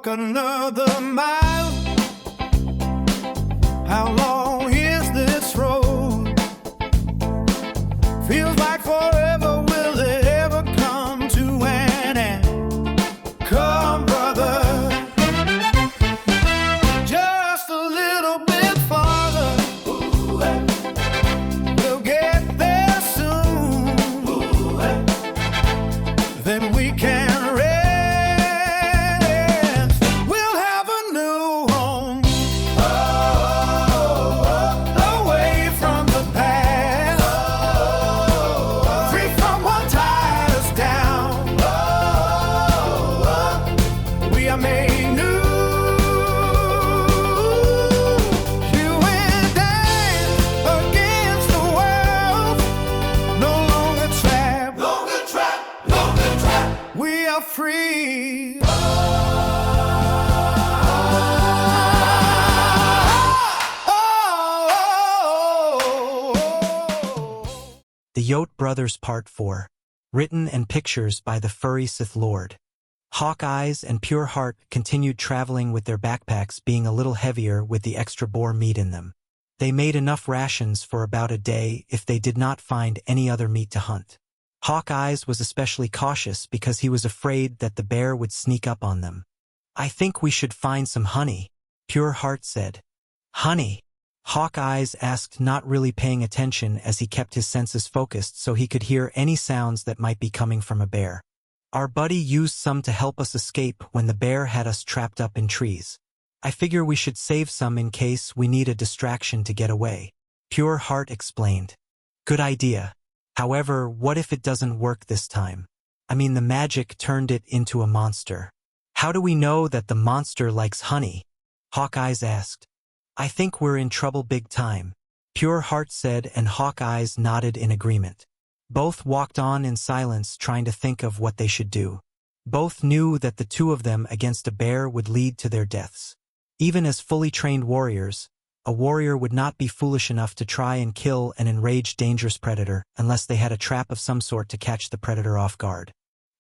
walk another mile. How long is this road? Feels like forever. Will it ever come to an end? Come, brother, just a little bit farther. We'll get there soon. Then we can rest. We'll have a new home, away from the past, free from what ties us down. We are made new. You and I against the world, no longer trapped. We are free. The Yote Brothers Part 4. Written and pictures by the Furry Sith Lord. Hawk Eyes and Pure Heart continued traveling with their backpacks being a little heavier with the extra boar meat in them. They made enough rations for about a day if they did not find any other meat to hunt. Hawk Eyes was especially cautious because he was afraid that the bear would sneak up on them. "I think we should find some honey," Pure Heart said. "Honey?" Hawk Eyes asked, not really paying attention as he kept his senses focused so he could hear any sounds that might be coming from a bear. "Our buddy used some to help us escape when the bear had us trapped up in trees. I figure we should save some in case we need a distraction to get away," Pure Heart explained. "Good idea. However, what if it doesn't work this time? I mean, the magic turned it into a monster. How do we know that the monster likes honey?" Hawk Eyes asked. "I think we're in trouble big time," Pure Heart said, and Hawk Eyes nodded in agreement. Both walked on in silence, trying to think of what they should do. Both knew that the two of them against a bear would lead to their deaths. Even as fully trained warriors, a warrior would not be foolish enough to try and kill an enraged dangerous predator unless they had a trap of some sort to catch the predator off guard.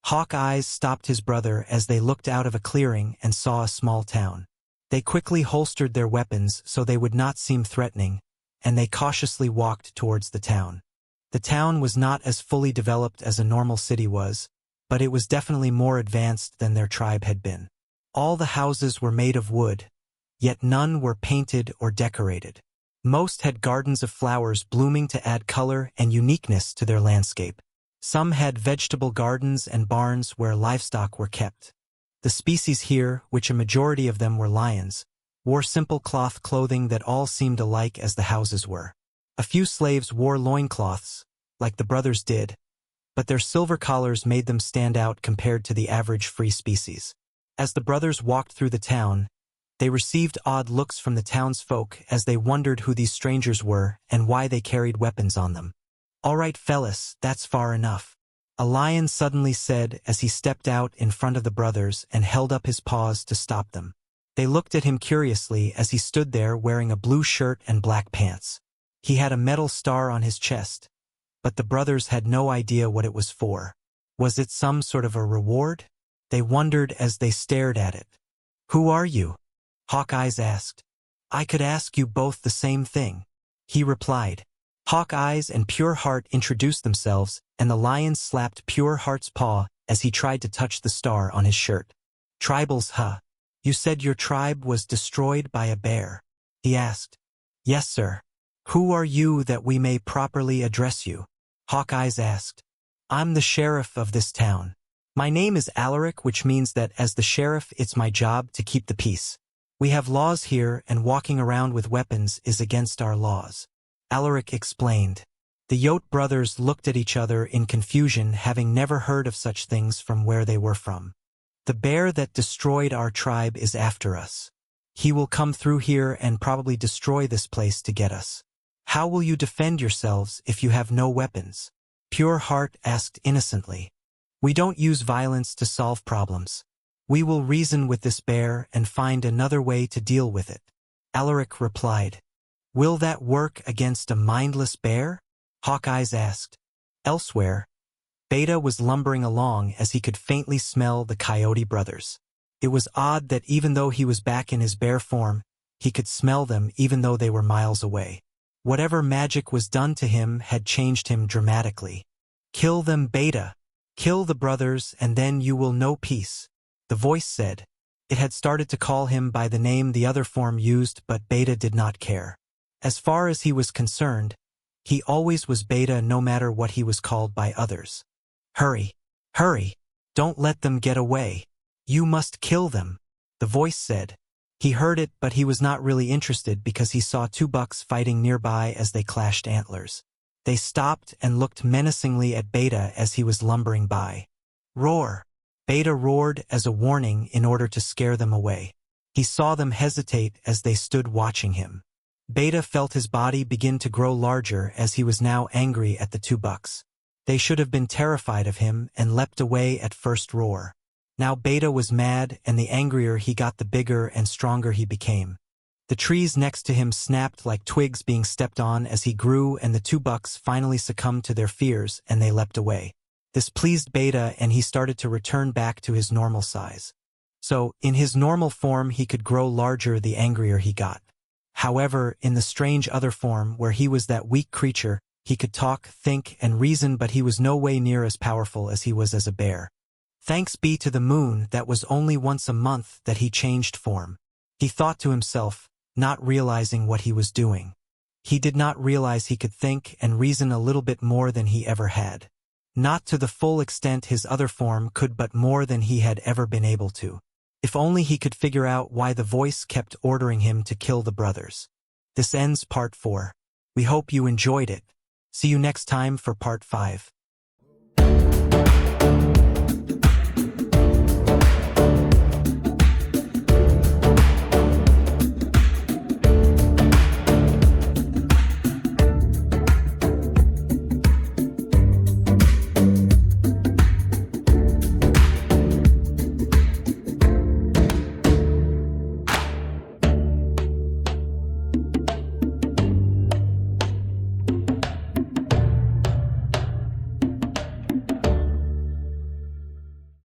Hawk Eyes stopped his brother as they looked out of a clearing and saw a small town. They quickly holstered their weapons so they would not seem threatening, and they cautiously walked towards the town. The town was not as fully developed as a normal city was, but it was definitely more advanced than their tribe had been. All the houses were made of wood, yet none were painted or decorated. Most had gardens of flowers blooming to add color and uniqueness to their landscape. Some had vegetable gardens and barns where livestock were kept. The species here, which a majority of them were lions, wore simple cloth clothing that all seemed alike as the houses were. A few slaves wore loincloths, like the brothers did, but their silver collars made them stand out compared to the average free species. As the brothers walked through the town, they received odd looks from the townsfolk as they wondered who these strangers were and why they carried weapons on them. "All right, fellas, that's far enough," a lion suddenly said as he stepped out in front of the brothers and held up his paws to stop them. They looked at him curiously as he stood there wearing a blue shirt and black pants. He had a metal star on his chest, but the brothers had no idea what it was for. Was it some sort of a reward? They wondered as they stared at it. "Who are you?" Hawk Eyes asked. "I could ask you both the same thing," he replied. Hawk Eyes and Pure Heart introduced themselves, and the lion slapped Pure Heart's paw as he tried to touch the star on his shirt. "Tribals, huh? You said your tribe was destroyed by a bear?" he asked. "Yes, sir." "Who are you that we may properly address you?" Hawk Eyes asked. "I'm the sheriff of this town. My name is Alaric, which means that as the sheriff it's my job to keep the peace. We have laws here, and walking around with weapons is against our laws," Alaric explained. The Yote brothers looked at each other in confusion, having never heard of such things from where they were from. "The bear that destroyed our tribe is after us. He will come through here and probably destroy this place to get us. How will you defend yourselves if you have no weapons?" Pure Heart asked innocently. "We don't use violence to solve problems. We will reason with this bear and find another way to deal with it," Alaric replied. "Will that work against a mindless bear?" Hawk Eyes asked. Elsewhere, Beta was lumbering along as he could faintly smell the Coyote brothers. It was odd that even though he was back in his bear form, he could smell them even though they were miles away. Whatever magic was done to him had changed him dramatically. "Kill them, Beta. Kill the brothers and then you will know peace," the voice said. It had started to call him by the name the other form used, but Beta did not care. As far as he was concerned, he always was Beta no matter what he was called by others. "Hurry, hurry, don't let them get away. You must kill them," the voice said. He heard it, but he was not really interested because he saw two bucks fighting nearby as they clashed antlers. They stopped and looked menacingly at Beta as he was lumbering by. "Roar!" Beta roared as a warning in order to scare them away. He saw them hesitate as they stood watching him. Beta felt his body begin to grow larger as he was now angry at the two bucks. They should have been terrified of him and leapt away at first roar. Now Beta was mad, and the angrier he got the bigger and stronger he became. The trees next to him snapped like twigs being stepped on as he grew, and the two bucks finally succumbed to their fears and they leapt away. This pleased Beta and he started to return back to his normal size. So, in his normal form he could grow larger the angrier he got. However, in the strange other form where he was that weak creature, he could talk, think, and reason, but he was no way near as powerful as he was as a bear. Thanks be to the moon that was only once a month that he changed form. He thought to himself, not realizing what he was doing. He did not realize he could think and reason a little bit more than he ever had. Not to the full extent his other form could, but more than he had ever been able to. If only he could figure out why the voice kept ordering him to kill the brothers. This ends part 4. We hope you enjoyed it. See you next time for part 5.